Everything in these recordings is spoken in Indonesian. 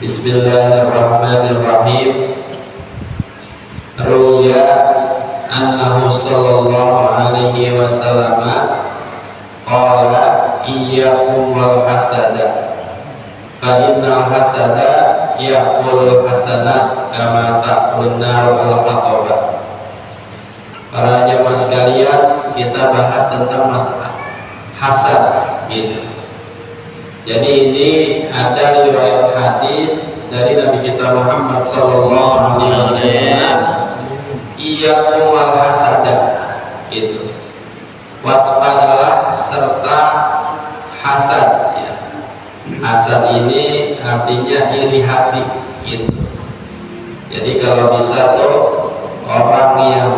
Bismillahirrahmanirrahim. Ruya annahu sallallahu alaihi wasallam qala iyyakum wal hasada fa innal hasada yaqulul hasanat kama taqulun nar al haqaba. Para jemaah sekalian, kita bahas tentang masalah hasad gitu. Jadi ini ada riwayat hadis dari Nabi kita Muhammad sallallahu alaihi wasallam, iyyakum wal hasada gitu. Waspadalah serta hasad ya. Hasad ini artinya iri hati gitu. Jadi kalau bisa tuh orang yang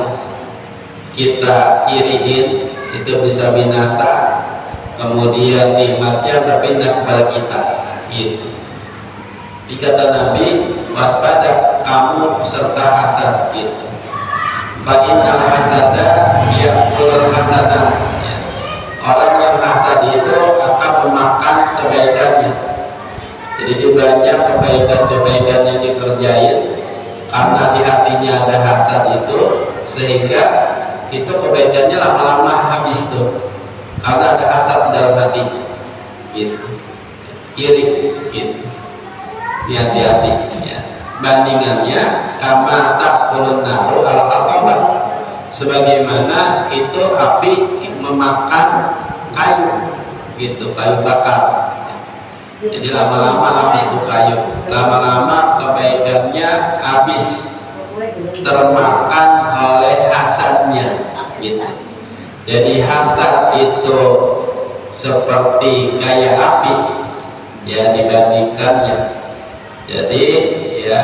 kita iriin itu bisa binasa, kemudian nikmatnya berpindah kepada kita gitu. Dikata Nabi, waspada kamu serta hasad gitu. Baginal hasada yaqulul hasanah ya. Orang yang hasad itu akan memakan kebaikannya. Jadi jumlahnya kebaikan-kebaikan yang dikerjain karena di hatinya ada hasad itu, sehingga itu kebaikannya lama-lama habis tuh. Karena ada hasad dalam hatinya gitu, iri gitu. Hati-hati ya. Bandingannya kama taqulun naru ala aqabah, sebagaimana itu api memakan kayu gitu, kayu bakar. Jadi lama-lama habis tuh kayu, lama-lama kebaikannya habis termakan oleh hasadnya gitu. Jadi hasad itu seperti kayak api ya dibandingkannya. Jadi ya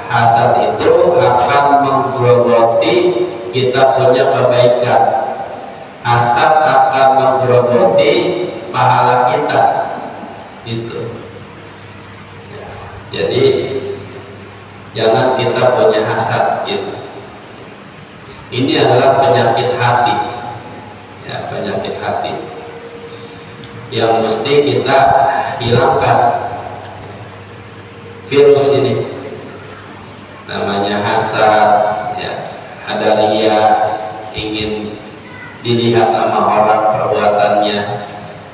hasad itu akan menggerogoti kita punya kebaikan. Hasad akan menggerogoti pahala kita gitu. Jadi jangan kita punya hasad gitu. Ini adalah penyakit hati. Ya, penyakit hati yang mesti kita hilangkan. Virus ini namanya hasad ya. Ada ria, ingin dilihat sama orang perbuatannya.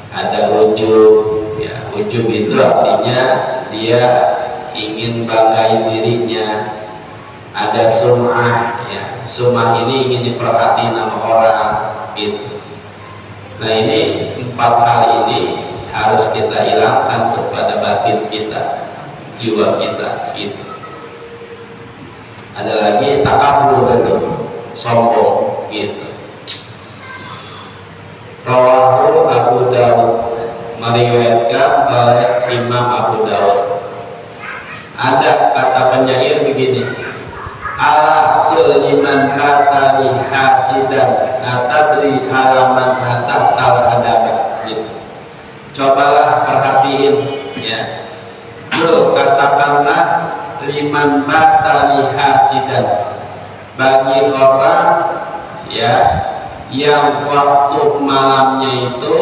Ada ujub ya. Ujub itu artinya dia ingin banggain dirinya. Ada sum'ah ya. Sum'ah ini ingin diperhatiin sama orang gitu. Nah ini 4 hal ini harus kita hilangkan kepada batin kita, jiwa kita gitu. Ada lagi takabur itu sombong gitu. Rawahu Abu Dawud, meriwayatkan oleh Imam Abu Dawud. Ada kata penyair begini, ala kulli man katari hasidan atadri halaman hasatal adab gitu. Cobalah perhatiin ya. Katakanlah liman batari hasidan, bagi orang ya yang waktu malamnya itu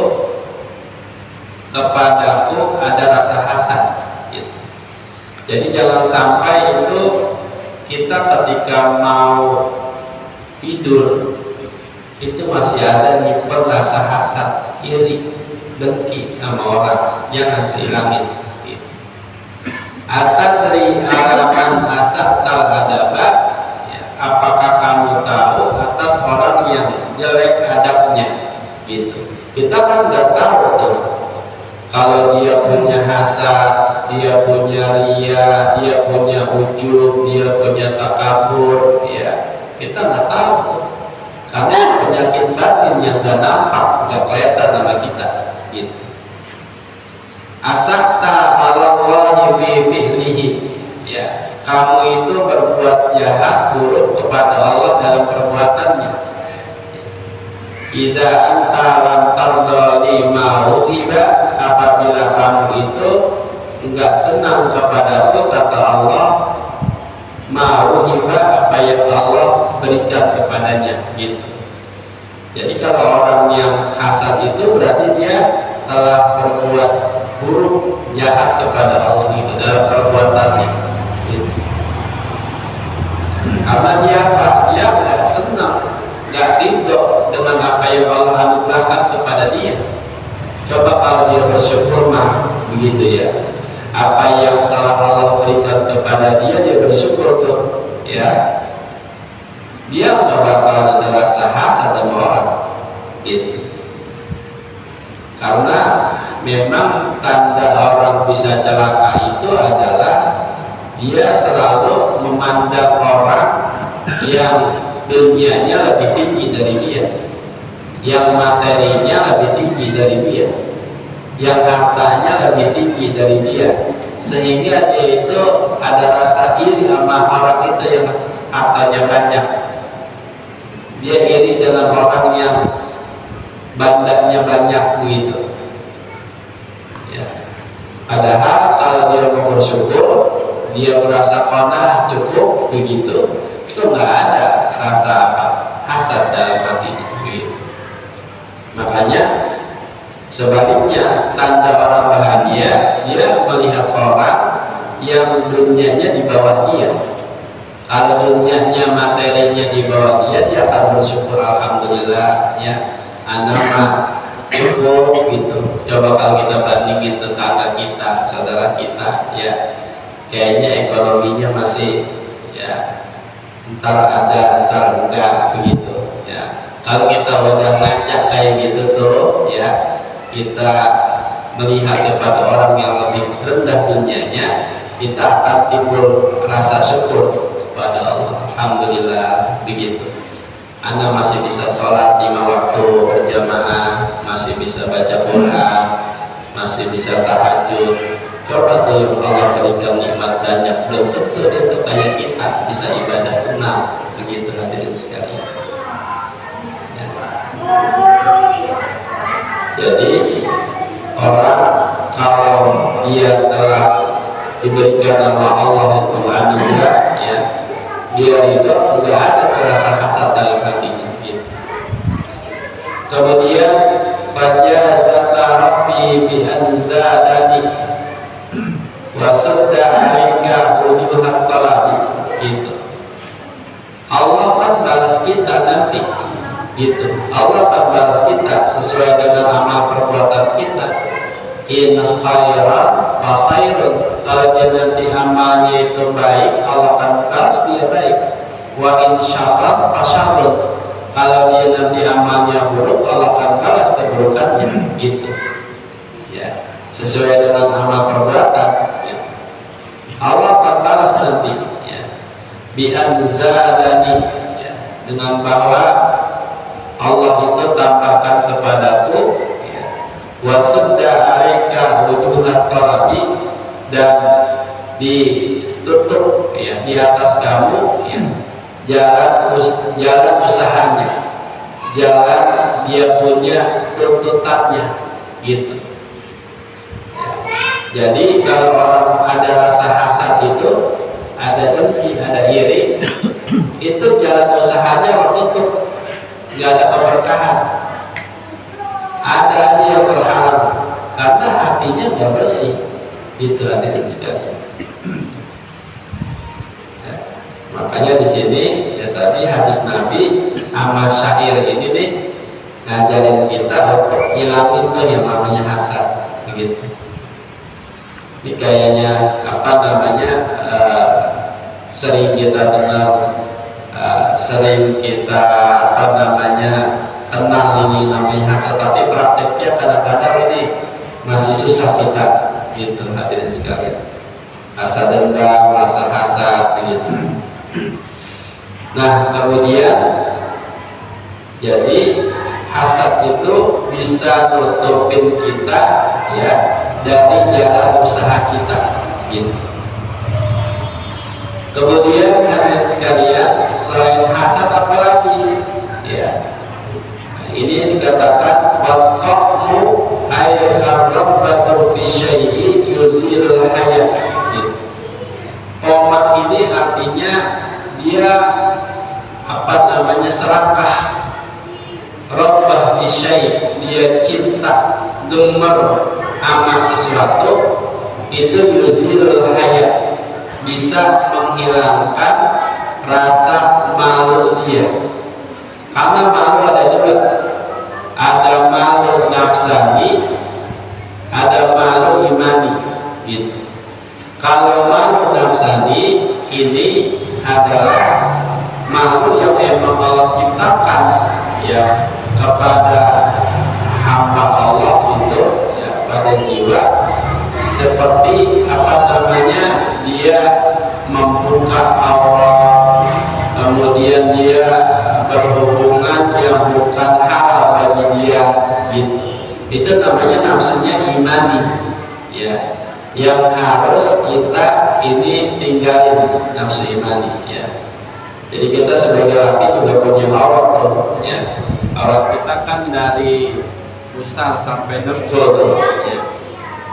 kepadaku ada rasa hasad gitu. Jadi jangan sampai itu kita ketika mau tidur itu masih ada nyimpen rasa hasad, iri, dengki sama orang, jangan dihilangin gitu. Atadri alaman hasad tal adaba ya, apakah kamu tahu atas orang yang jelek adabnya gitu. Kita kan nggak tahu tuh kalau dia punya hasad, dia punya ria, dia punya ujub, dia punya takabur ya, kita nggak tahu tuh. Karena penyakit batin yang gak nampak, gak kelihatan sama kita gitu. Asakta alallahi fi fi'lihi ya, kamu itu berbuat jahat buruk kepada Allah dalam perbuatannya. Idza anta lam tarda lima uhiba, apabila kamu itu enggak senang kepadaku, kata Allah, mauhiba apa yang Allah berikan kepadanya gitu. Jadi kalau orang yang hasad itu berarti dia telah berbuat buruk, jahat kepada Allah itu dalam perbuatan sholatnya gitu. Karena dia nggak senang, nggak ridho dengan apa yang Allah anugerahkan kepada dia. Coba kalau dia bersyukur mah begitu ya, apa yang telah Allah berikan kepada dia, dia bersyukur tuh ya, dia nggak bakal ada rasa hasad sama orang gitu. Karena memang tanda orang bisa celaka itu adalah dia selalu memandang orang yang dunianya lebih tinggi dari dia, yang materinya lebih tinggi dari dia, yang hartanya lebih tinggi dari dia, sehingga dia itu ada rasa iri sama orang itu yang hartanya banyak. Dia iri dengan orang yang bandanya banyak begitu ya. Padahal kalau dia mau bersyukur, dia merasa qanaah cukup begitu, itu nggak ada rasa apa hasad dalam hatinya begitu. Makanya sebaliknya, tanda orang bahagia, dia melihat orang yang dunianya di bawah dia. Kalau dunianya, materinya di bawah dia, dia akan bersyukur, alhamdulillah ya, anak mah cukup gitu. Coba kalau kita bandingin tetangga kita, saudara kita ya, kayaknya ekonominya masih ya, entar ada entar enggak begitu ya. Kalau kita udah ngacak kayak gitu tuh ya, kita melihat kepada orang yang lebih rendah dunianya, kita akan timbul rasa syukur kepada Allah. Alhamdulillah begitu. Anda masih bisa sholat 5 waktu berjamaah, masih bisa baca Quran, masih bisa tahajud. Coba tuh yang Allah berikan nikmat banyak, belum tentu itu kayak kita bisa ibadah tenang begitu hadirin sekalian ya. Jadi orang kalau dia telah diberikan nama Allah itu anugerah ya, dia itu tidak ada rasa hasad dalam hatinya gitu. Kemudian fajazaka rabbi bi anzadani wa sadda alaika wujuhat talabi gitu. Allah akan balas kita nanti gitu. Allah akan balas kita sesuai dengan amal perbuatan kita. In khairan wa khairun, kalau dia nanti amalnya itu baik, Allah akan balas dia baik. Wa in syarran fa syarrun, kalau dia nanti amalnya buruk, Allah akan balas keburukannya gitu ya, sesuai dengan amal perbuatan ya. Allah akan balas nanti ya, bi anzadani ya, dengan bahwa Allah itu tambahkan kepadaku ya, wa sadda alaika wujuhat talabi, dan ditutup ya di atas kamu ya, jalan usahanya, jalan dia punya tuntutannya gitu ya. Jadi kalau orang ada rasa hasad itu, ada dengki, ada iri, itu jalan usahanya tertutup, nggak ada keberkahan, ada aja yang terhalang karena hatinya nggak bersih. Itu hadirin sekalian ya. Makanya di sini ya, tadi hadis Nabi sama syair ini nih ngajarin kita untuk hilangin tuh yang namanya hasad begitu. Ini kayaknya apa namanya sering kita dengar, sering kita apa namanya kenal ini namanya hasad, tapi prakteknya kadang-kadang ini masih susah kita gitu hadirin sekalian. Rasa dendam, rasa hasad begitu. Nah kemudian jadi hasad itu bisa nutupin kita ya dari jalan usaha kita gitu. Kemudian hadirin sekalian, selain hasad apa lagi ya, ini dikatakan waqamu ay ar-rabbatu fi syai'i yuzilul hayat gitu. Qomat ini artinya dia apa namanya serakah, rabbah fi syai', dia cinta gemar amat sesuatu, itu yuzilul hayat, bisa menghilangkan rasa malu dia. Karena malu ada dua, ada malu nafsani, ada malu imani gitu. Kalau malu nafsani ini adalah malu yang memang Allah ciptakan ya kepada hamba Allah itu ya, pada jiwa, seperti apa namanya, dia membuka aurat, kemudian dia berhubungan yang bukan halal bagi dia gitu. Itu namanya nafsunya imani ya, yang harus kita ini tinggalin nafsu imani ya. Jadi kita sebagai laki juga punya aurat tuh ya. Aurat kita kan dari pusar sampai dengkul ya,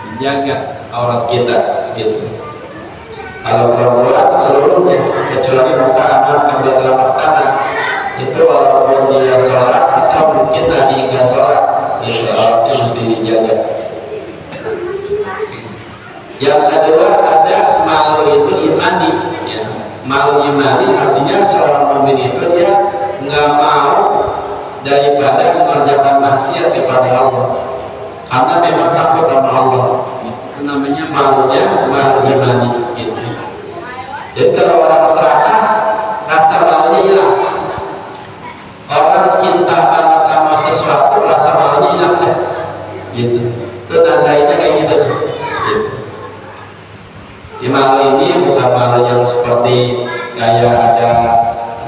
menjaga aurat kita gitu. Kalau perempuan seluruhnya kecuali muka, anak, kedua telapak tangan itu walaupun dia sholat atau mungkin tadi nggak sholat itu auratnya mesti dijaga. Yang kedua ada malu itu imani ya. Malu imani artinya seorang mukmin itu dia nggak mau daripada mengerjakan maksiat kepada Allah karena memang takut sama Allah. Itu namanya malunya malu imani gitu. Jadi kalau orang serakah rasa malunya hilang. Orang cinta banget sama sesuatu rasa malunya hilang deh gitu. Itu tandanya kayak gitu tuh gitu. Ya, malu ini bukan malu yang seperti kayak ada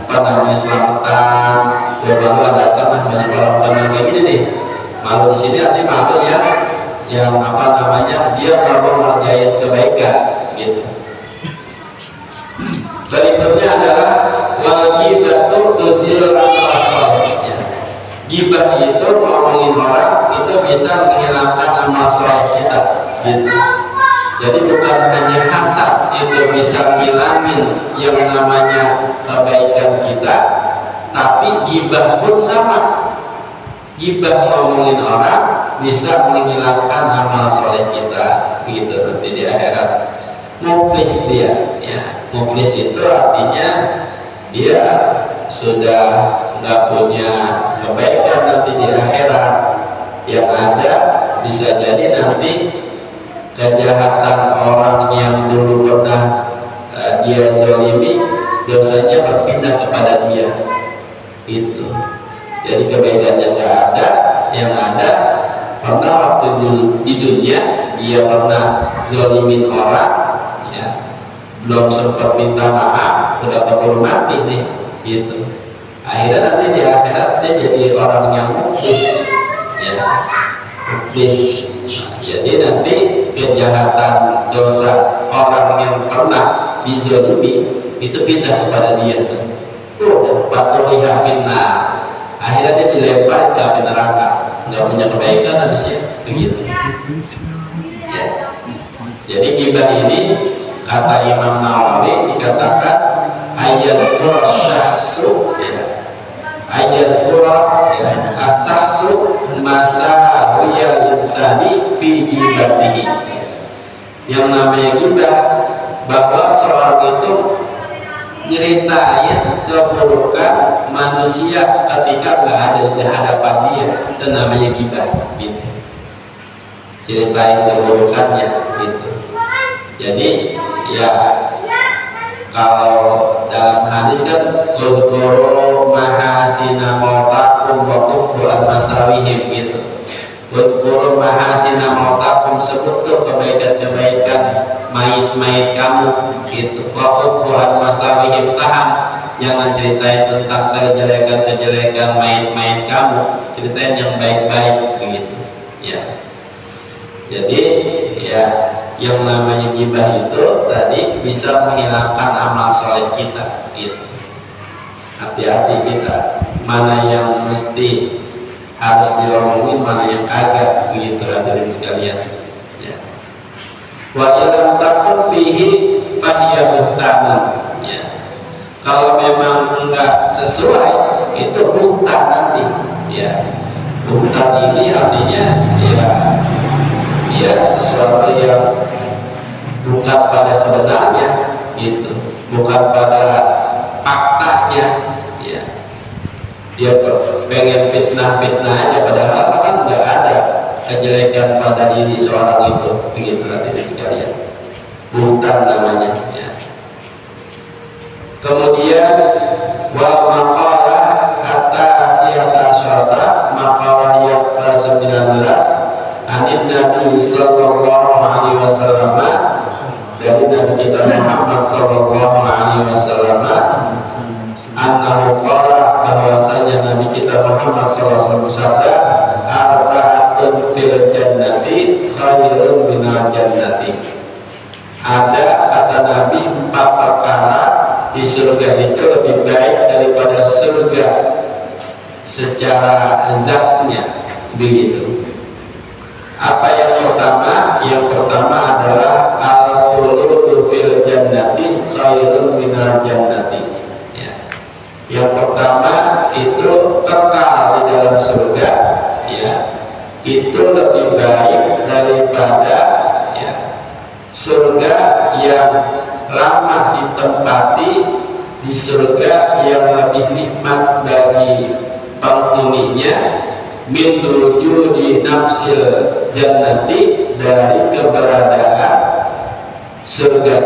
apa namanya selamatan, ya malu ada tanah banyak orang kayak gini nih. Malu di sini artinya malu yang apa namanya, dia mau ngerjain kebaikan gitu. Berikutnya adalah wajibatu tuzil al-asal. Gibah itu ngomongin orang itu bisa menghilangkan amal saleh kita gitu. Jadi bukan hanya hasad itu bisa ngilangin yang namanya kebaikan kita, tapi gibah pun sama. Gibah ngomongin orang bisa menghilangkan amal soleh kita gitu nanti di akhirat. Muflis dia ya. Muflis itu artinya dia sudah nggak punya kebaikan nanti di akhirat. Yang ada bisa jadi nanti kejahatan orang yang dulu pernah dia zalimi, dosanya berpindah kepada dia itu. Jadi kebaikannya nggak ada, yang ada pernah waktu di dunia dia pernah zalimin orang ya, belum sempat minta maaf udah keburu mati nih gitu. Akhirnya nanti di akhirat dia jadi orang yang muflis ya, muflis. Jadi nanti kejahatan dosa orang yang pernah dizalimi itu pindah kepada dia tuh. Udah patuhiha finnar. Akhirnya dia dilempar ke api neraka. Nggak punya kebaikan habisnya begitu. Ya. Jadi ghibah ini kata Imam Nawawi dikatakan ayat syahsu ya. Ayat ya, asahsu masa riyal insani fi ghibatihi. Yang namanya ghibah bahwa seorang itu nyeritain keburukan manusia ketika nggak ada di hadapan dia, itu namanya ghibah gitu. Ceritain keburukannya gitu. Jadi ya kalau dalam hadis kan udhkuru mahasina mautakum wa kufu al-masawihim gitu. Udhkuru mahasina mautakum, sebut tuh kebaikan-kebaikan mayit-mayit kamu gitu. Wa kufu al-masawihim, tahan, jangan ceritain tentang kejelekan-kejelekan mayit-mayit kamu, ceritain yang baik-baik begitu ya. Jadi ya yang namanya ghibah itu tadi bisa menghilangkan amal soleh kita gitu. Hati-hati kita mana yang mesti harus diomongin, mana yang kagak begitu hadirin sekalian ya. Wa ilam takun fihi fahiya buhtanun ya. Kalau memang enggak sesuai itu buhtan nanti ya. Buhtan ini artinya ya sesuatu yang bukan pada sebenarnya itu, bukan pada faktanya ya. Dia pengen fitnah aja, padahal kan nggak ada kejelekan pada diri seorang itu, begitu hadirin sekalian. Bukan namanya ya. Kemudian wa maqalah at-tasiyata asyara, maqalah yang ke-19 anin Nabi sallallahu alaihi wasallam, dari Nabi kita Muhammad sallallahu alaihi wasallam, annahu qala, bahwasanya Nabi kita Muhammad sallallahu alaihi wasallam bersabda, arba'atun fil jannati khairun minal jannati. Ada kata Nabi 4 perkara di surga itu lebih baik daripada surga secara zatnya, begitu. Apa yang pertama? Yang pertama adalah al-khuludu fil jannati khairun minal jannati ya. Yang pertama itu kekal di dalam surga ya, itu lebih baik daripada ya, surga yang lama ditempati, di surga yang lebih nikmat bagi penghuninya, min wujudi nafsil jannati, dari keberadaan surga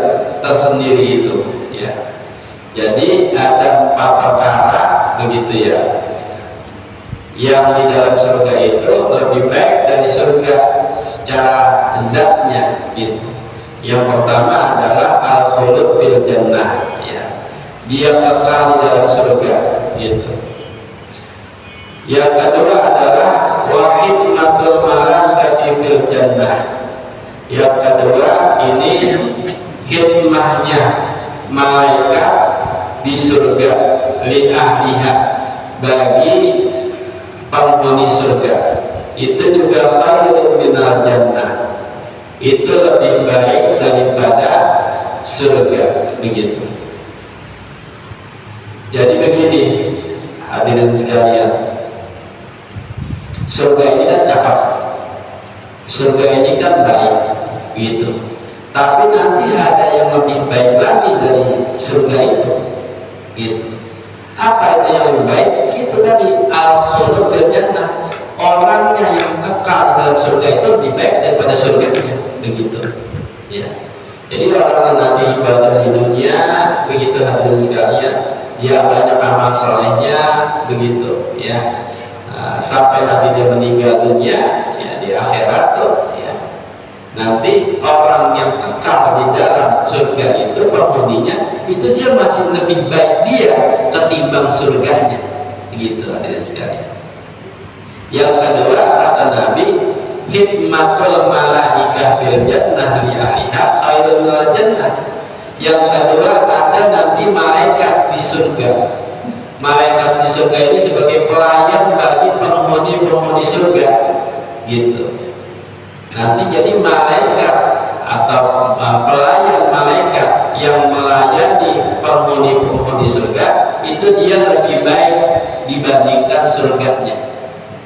tersendiri itu ya. Jadi ada 4 perkara begitu ya, yang di dalam surga itu lebih baik dari surga secara zatnya gitu. Yang pertama adalah al-khulud fil jannah ya, dia kekal di dalam surga gitu. Yang kedua adalah wahid matul malaikati fil jannah. Yang kedua ini hikmahnya malaikat di surga, li ahliha, bagi penghuni surga, itu juga khairun minal jannah, itu lebih baik daripada surga, begitu. Jadi begini hadirin sekalian, surga ini kan cakep, surga ini kan baik gitu, tapi nanti ada yang lebih baik lagi dari surga itu gitu. Apa itu yang lebih baik? Itu tadi al-khulud fil jannah, orangnya yang kekal dalam surga itu lebih baik daripada surganya, begitu ya. Jadi orang yang nanti ibadah di dunia, begitu hadirin sekalian, dia banyak amal salehnya, begitu ya, sampai nanti dia meninggal dunia ya, di akhirat tuh ya, nanti orang yang kekal di dalam surga itu penghuninya itu dia masih lebih baik dia ketimbang surganya, begitu hadirin sekalian. Yang kedua kata Nabi, hikmatul malaikah fil jannah li ahliha khairun minal jannah. Yang kedua ada nanti malaikat di surga. Malaikat di surga ini sebagai pelayan bagi penghuni-penghuni surga gitu. Nanti jadi malaikat atau pelayan malaikat yang melayani penghuni-penghuni surga itu dia lebih baik dibandingkan surganya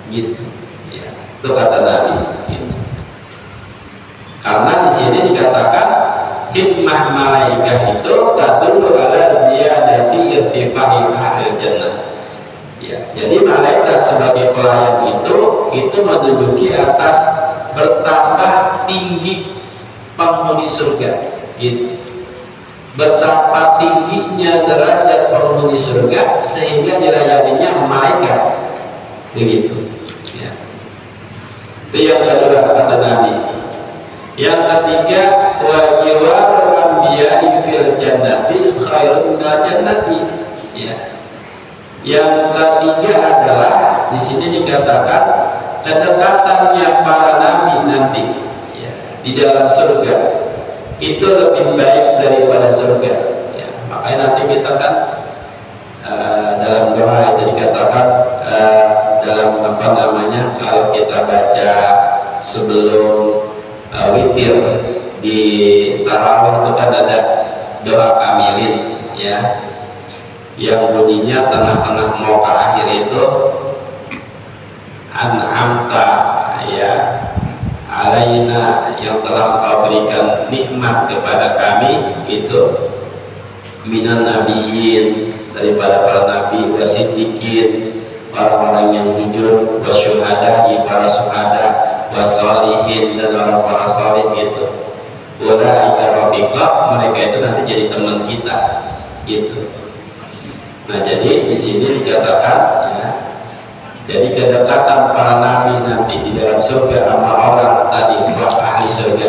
gitu ya. Itu kata Nabi gitu. Karena di sini dikatakan hikmah malaikat itu tadullu ala ziyadati irtifa'il ahlil jannah ya. Jadi malaikat sebagai pelayan itu menunjuki atas bertambah tinggi penghuni surga gitu. Betapa tingginya derajat penghuni surga sehingga dirayaninya malaikat, begitu ya. Itu yang kedua kata Nabi. Yang ketiga, wa jiwarul anbiya'i fil jannati khairun minal jannati ya. Yang ketiga adalah di sini dikatakan kedekatannya para nabi nanti ya, di dalam surga itu lebih baik daripada surga ya. Makanya nanti kita kan dalam doa itu dikatakan dalam apa namanya, kalau kita baca sebelum witir di tarawih itu kan ada doa kamilin ya, yang bunyinya tengah-tengah mau ke akhir itu an'amta ya alaina, yang telah Engkau berikan nikmat kepada kami itu minan nabiyyin, daripada para nabi, wasiddiqin, orang-orang yang jujur, wasyuhada'i, para syuhada, wasalihin, dan orang-orang salih itu. Ulaika rafiqa, mereka itu nanti jadi teman kita gitu. Nah, jadi di sini dikatakan ya, jadi kedekatan para nabi nanti di dalam surga sama orang tadi ahli surga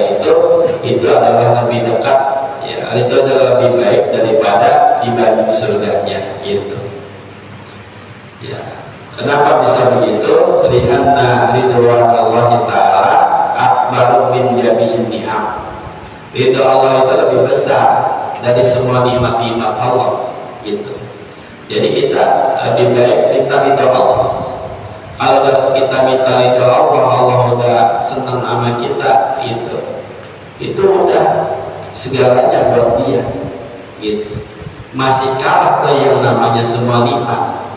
itu adalah lebih dekat ya, itu adalah lebih baik daripada dibanding surganya gitu ya. Kenapa bisa begitu? Lianna ridwanallahi ta'ala akbaru min jami'in ni'am. Ridho Allah itu lebih besar dari semua nikmat-nikmat Allah gitu. Jadi kita lebih baik minta ridho Allah. Kalau kita minta ridho Allah, Allah udah senang sama kita itu udah segalanya buat dia gitu. Masih kalah ke yang namanya semua nikmat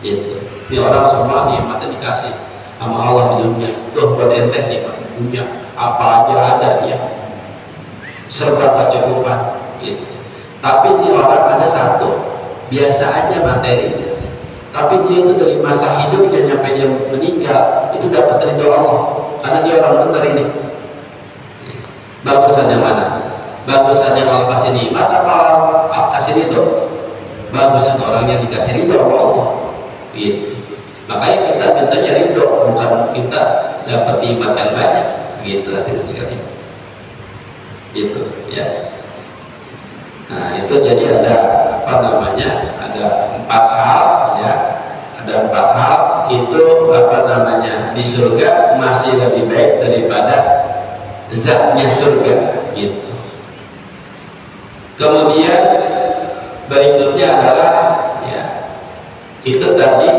gitu. Ini orang semua nikmatnya dikasih sama Allah di dunia. Tuh buat ente nikmat di dunia, apa aja ada ya, serba kecukupan gitu. Tapi ini orang ada satu, biasa aja materinya, tapi dia itu dari masa hidupnya sampai dia meninggal itu dapat ridho Allah karena dia orang benar ini. Bagusan yang mana? Bagusan yang Allah kasih nikmat apa Allah kasih ridho? Bagusan orang yang dikasih ridho Allah gitu. Makanya kita mintanya ridho, bukan kita dapat nikmat yang banyak gitu hadirin sekalian gitu ya. Nah itu jadi ada apa namanya, ada 4 hal ya, ada 4 hal itu apa namanya di surga masih lebih baik daripada zatnya surga gitu. Kemudian berikutnya adalah ya, itu tadi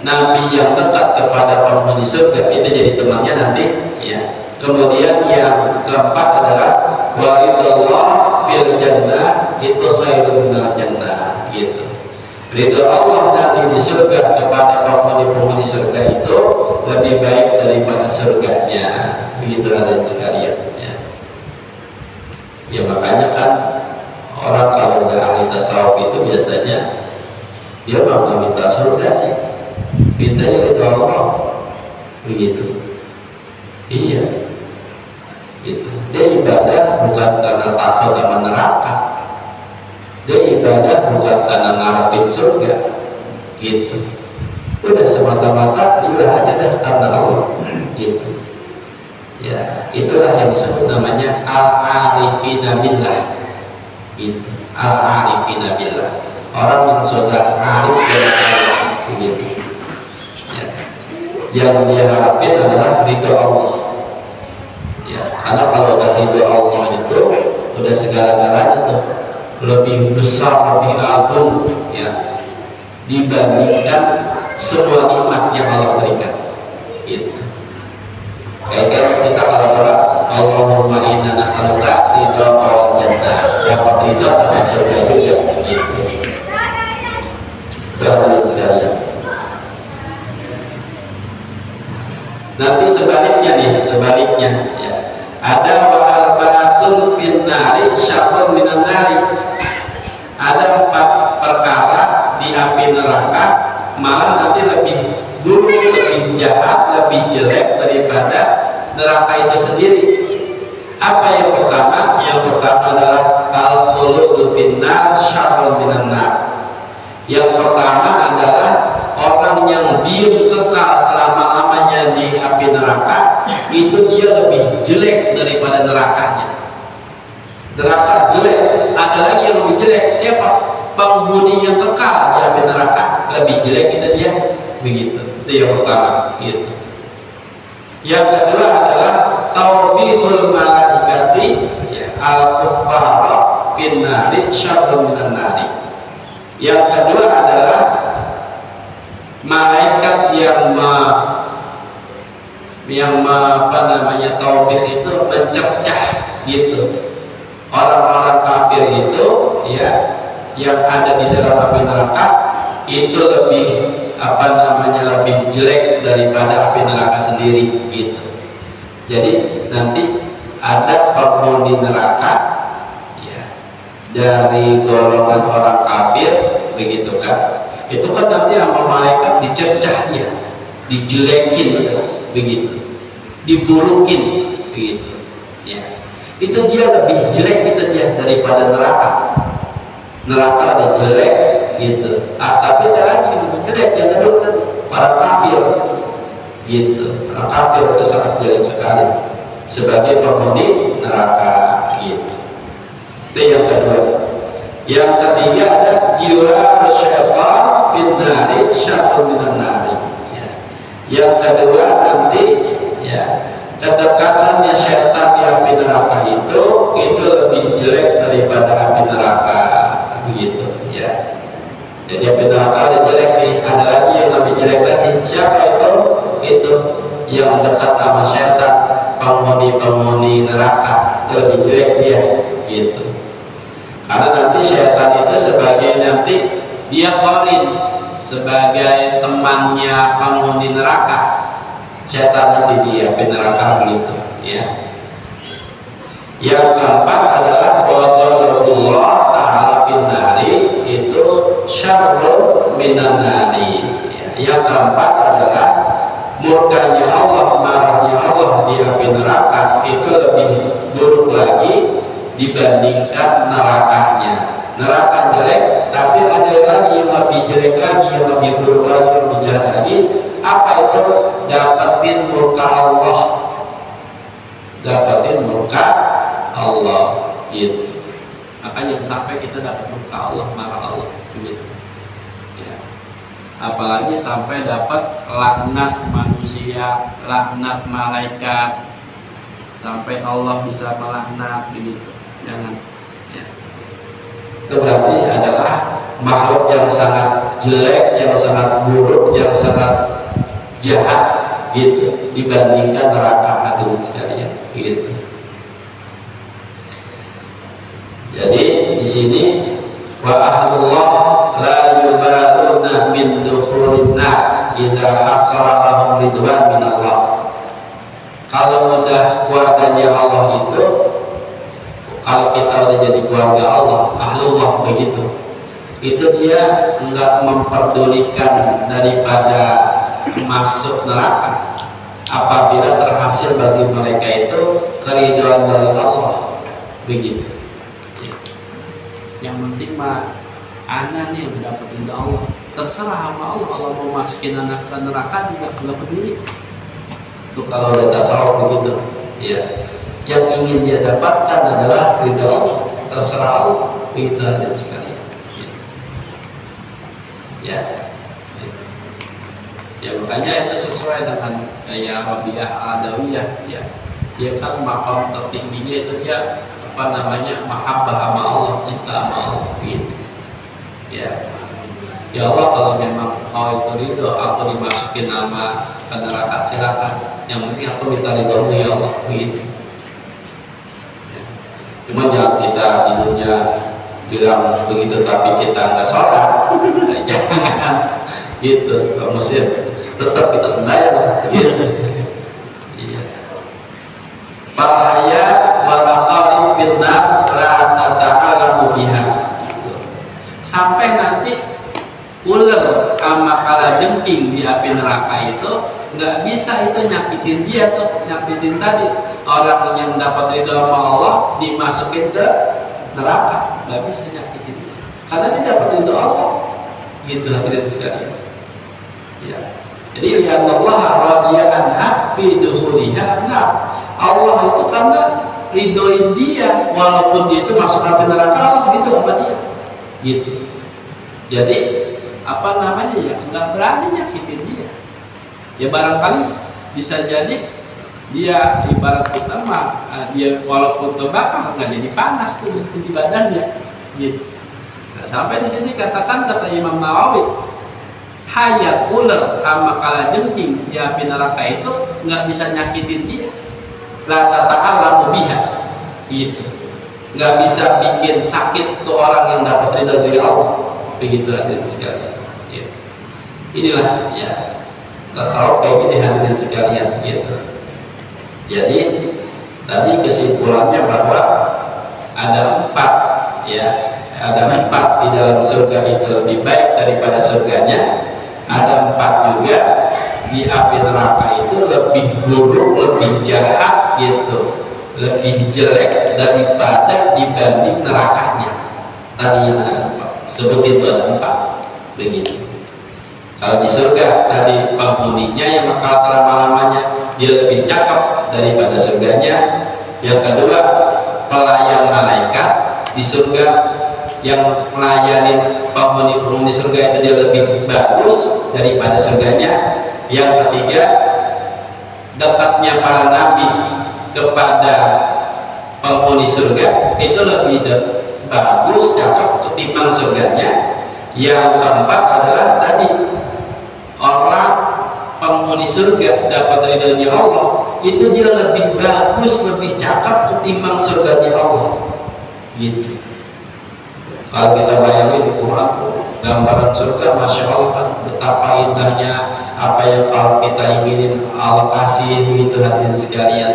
nabi yang dekat kepada penghuni surga itu jadi temannya nanti ya. Kemudian yang keempat adalah waridullah fil jannah, itu khairun minal jannah gitu. Ridho Allah nanti di surga kepada penghuni surga itu lebih baik daripada surganya begitu hadirin sekalian ya. Ya makanya kan orang kalau udah ahli tasawuf itu biasanya dia mau minta surga sih, mintanya ridho Allah begitu. Iya gitu. Dia ibadah bukan karena takut sama neraka, dia ibadah bukan karena ngarepin surga gitu. Udah semata-mata ibadah aja dah karena Allah gitu ya. Itulah yang disebut namanya al-arifina billah gitu. Al-arifina billah, orang yang sudah arif dengan Allah gitu ya. Yang dia harapin adalah ridho Allah ya, karena kalau udah ridho Allah itu udah segala-galanya tuh lebih besar, lebih agung ya dibandingkan semua nikmat yang Allah berikan gitu. Kayak kita kalau berdoa Allahumma inna nas'aluka ridha wal jannah, dapat ridha dan surga juga gitu. Terima sekalian. Nanti sebaliknya ya. Ada wa arba'atun fin nari syarrun minan nari. Ada 4 perkara di api neraka malah nanti lebih buruk, lebih jahat, lebih jelek daripada neraka itu sendiri. Apa yang pertama? Yang pertama adalah al-khuludu finnar syarrun minan nar. Yang pertama adalah orang yang diem kekal selama-lamanya di api neraka, itu dia lebih jelek daripada nerakanya. Neraka jelek, ada lagi yang lebih jelek. Siapa? Penghuni yang kekal di api neraka lebih jelek itu dia begitu. Itu yang pertama gitu. Yang kedua adalah taubihul malaikati ya, al-kuffara fin nari syarrun minan nari. Yang kedua adalah malaikat yang apa namanya taubih itu mencecah gitu orang-orang kafir itu ya, yang ada di dalam api neraka itu lebih apa namanya lebih jelek daripada api neraka sendiri gitu. Jadi nanti ada penghuni neraka ya, dari golongan orang kafir, begitu kan? Itu kan nanti sama malaikat dicercah ya, dijelekin, begitu, diburukin, begitu. Ya, itu dia lebih jelek itu dia daripada neraka. Neraka lebih jelek, gitu. Tapi ada lagi yang lebih jelek yang kedua tadi, para kafir, gitu. Para kafir itu sangat jelek sekali sebagai penghuni neraka, gitu. Itu yang kedua. Yang ketiga ada jiwa syaitan finnari syaitan minan nari. Ya. Yang kedua nanti ya, kedekatannya syaitan di api neraka itu lebih jelek daripada api neraka, begitu ya. Jadi api neraka ada jelek nih, ada lagi yang lebih jelek lagi. Siapa itu? Itu yang dekat sama syaitan, penghuni neraka, itu lebih jelek dia, gitu. Karena nanti syaitan itu sebagai nanti dia korin sebagai temannya penghuni neraka. Syaitan nanti dia api neraka, begitu ya. Yang keempat adalah ghadabullah ta'ala finnari, itu syarrun minan nari. Yang keempat adalah murkanya Allah, marahnya Allah di api neraka itu lebih buruk lagi dibandingkan nerakanya. Neraka jelek, tapi ada lagi yang lebih jelek lagi, yang lebih buruk lagi, yang lebih jahat lagi. Apa itu? Dapetin murka Allah, dapetin murka Allah, gitu. Makanya sampai kita dapat murka Allah, marah Allah, gitu. Ya. Apalagi sampai dapat laknat manusia, laknat malaikat, sampai Allah bisa melaknat, begitu. Jangan ya. Itu berarti adalah makhluk yang sangat jelek, yang sangat buruk, yang sangat jahat, gitu, dibandingkan neraka, hadirin sekalian, gitu. Jadi di sini wa ahlullah la yubaluna min dukhulin nar idza hasara lahum ridwan min Allah. Kalau udah keluarganya Allah itu, kalau kita udah jadi keluarga Allah, ahlullah, begitu, itu dia enggak memperdulikan daripada masuk neraka apabila terhasil bagi mereka itu keridhaan dari Allah, begitu. Yang penting mah anak nih yang dapat ridha Allah, terserah sama Allah. Allah mau masukin anak ke neraka juga nggak peduli. Itu kalau udah tasawuf begitu, ya. Yang ingin dia dapatkan adalah ridha Allah, terserah Allah, begitu aja sekali. Ya. Ya makanya itu sesuai dengan kayak Rabi'ah Adawiyah, ya. Dia kan makam tertingginya itu dia apa namanya, mahabbah sama Allah, cinta sama Allah, gitu. Ya. Ya Allah, kalau memang kau itu ridho aku dimasukin nama ke neraka, silakan. Yang penting aku minta ridhomu ya Allah, gitu. Ya. Cuma jangan kita di dunia bilang begitu tapi kita nggak sholat, jangan gitu. Kamu sih tetap kita sembahyang, gitu. Iya. Bahaya walaqarin binnar la tata'alamu biha. Sampai nanti ular sama kalajengking di api neraka itu nggak bisa itu nyakitin dia tuh, nyakitin tadi orang yang dapat ridho sama Allah dimasukin ke neraka, nggak bisa nyakitin dia karena dia dapat ridho Allah, gitu hadirin sekalian. Ya. Jadi lihat Allah radiya anha fi dukhuliha. Nah, Allah itu karena ridhoin dia walaupun dia itu masuk api neraka, Allah ridho sama dia, gitu. Jadi apa namanya ya, nggak berani nyakitin dia. Ya barangkali bisa jadi dia ibarat kita mah dia walaupun terbakar nggak jadi panas tuh di badannya, gitu. Nah, sampai di sini katakan kata Imam Nawawi, hayat ular sama kalajengking di api neraka itu nggak bisa nyakitin dia. La tata'alamu biha, gitu. Nggak bisa bikin sakit tuh orang yang dapat ridha dari Allah, begitu hadirin sekalian. Ya. Inilah ya tasawuf kayak gini hadirin sekalian, gitu. Jadi tadi kesimpulannya bahwa ada 4 ya, ada 4 di dalam surga itu lebih baik daripada surganya, ada 4 juga di api neraka itu lebih buruk, lebih jahat gitu, lebih jelek daripada dibanding nerakanya. Tadi yang ada sebut itu ada 4 begitu. Kalau di surga tadi penghuninya yang bakal selama-lamanya dia lebih cakep daripada surganya. Yang kedua, pelayan malaikat di surga yang melayani penghuni surga itu dia lebih bagus daripada surganya. Yang ketiga, dekatnya para nabi kepada penghuni surga itu lebih bagus, cakep ketimbang surganya. Yang keempat adalah tadi, orang penghuni surga dapat ridhonya Allah itu dia lebih bagus, lebih cakep ketimbang surganya Allah gitu. Kalau kita bayangin di Quran gambaran surga, masya Allah kan betapa indahnya, apa yang kalau kita inginin Allah kasih gitu hadirin sekalian.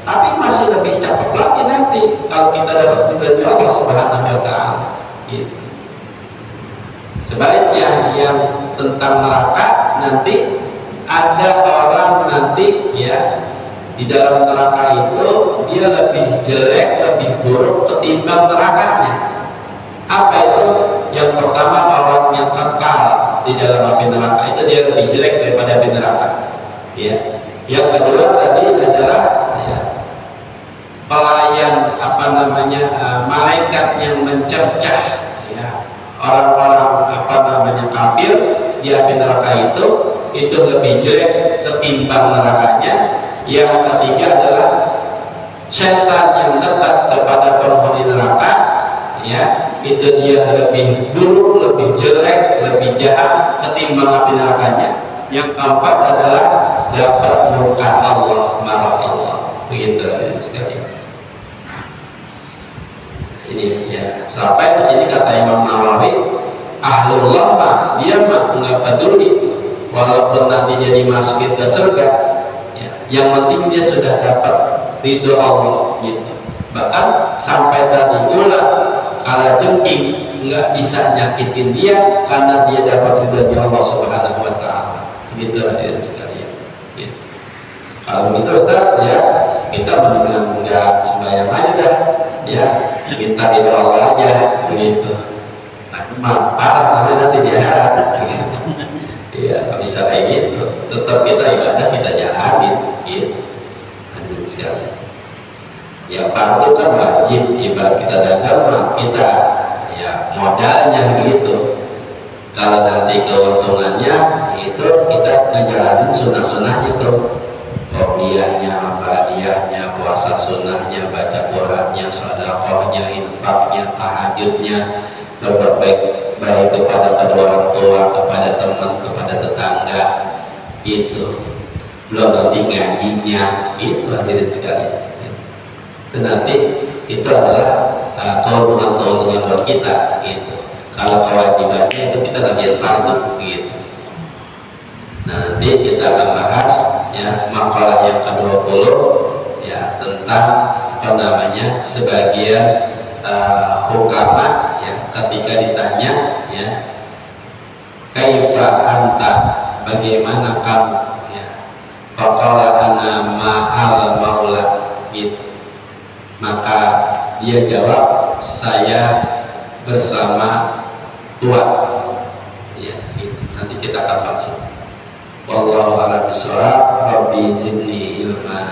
Tapi masih lebih cakep lagi nanti kalau kita dapat ridhonya Allah Subhanahu wa Ta'ala gitu. Sebaliknya yang tentang neraka, nanti ada orang nanti ya di dalam neraka itu dia lebih jelek, lebih buruk ketimbang nerakanya. Apa itu? Yang pertama, orang yang kekal di dalam api neraka itu dia lebih jelek daripada api neraka ya. Yang kedua tadi adalah ya, pelayan malaikat yang mencercah ya orang-orang kafir di api neraka itu lebih jelek ketimbang nerakanya. Yang ketiga adalah setan yang dekat kepada penghuni neraka ya, itu dia lebih buruk, lebih jelek, lebih jahat ketimbang api nerakanya. Yang keempat adalah dapat murka Allah, marah Allah. Begitu sekali. Ini ya, sampai di sini kata Imam Nawawi, ahlullah mah dia mah nggak peduli walaupun nanti dia dimasukin ke surga ya, yang penting dia sudah dapat ridho Allah gitu. Bahkan sampai tadi ular kala jengking nggak bisa nyakitin dia karena dia dapat ridho Allah Subhanahu wa Ta'ala gitu hadirin sekalian gitu. Kalau begitu Ustaz ya, kita mendingan nggak sembahyang aja dah ya, minta ridho Allah aja begitu. Nah, parah namanya nanti dia gitu. Iya, nggak bisa kayak gitu. Tetap kita ibadah kita jalanin gitu hadirin sekalian. Ya fardu kan wajib, ibarat kita dagang mah kita ya modalnya begitu. Kalau nanti keuntungannya itu kita ngejalanin sunnah-sunnahnya tuh, qobliyahnya, ba'diyahnya, puasa sunnahnya, baca Qur'annya, sedekahnya, infaknya, tahajudnya, berbuat baik kepada kedua orang tua, kepada teman, kepada tetangga itu. Belum nanti ngajinya itu hadirin sekalian. Nanti itu adalah keuntungan-keuntungan buat kita gitu. Kalau kewajibannya itu kita ngerjain fardu gitu. Nah nanti kita akan bahas ya makalah yang ke-20 ya tentang sebagian hukama ya ketika ditanya ya kaifa anta, bagaimana kamu ya, faqala ana ma'al maula gitu. Maka dia jawab, saya bersama Tuhan ya, itu nanti kita akan bahas. Wallahu a'lam bishawab. Rabbi zidni ilma.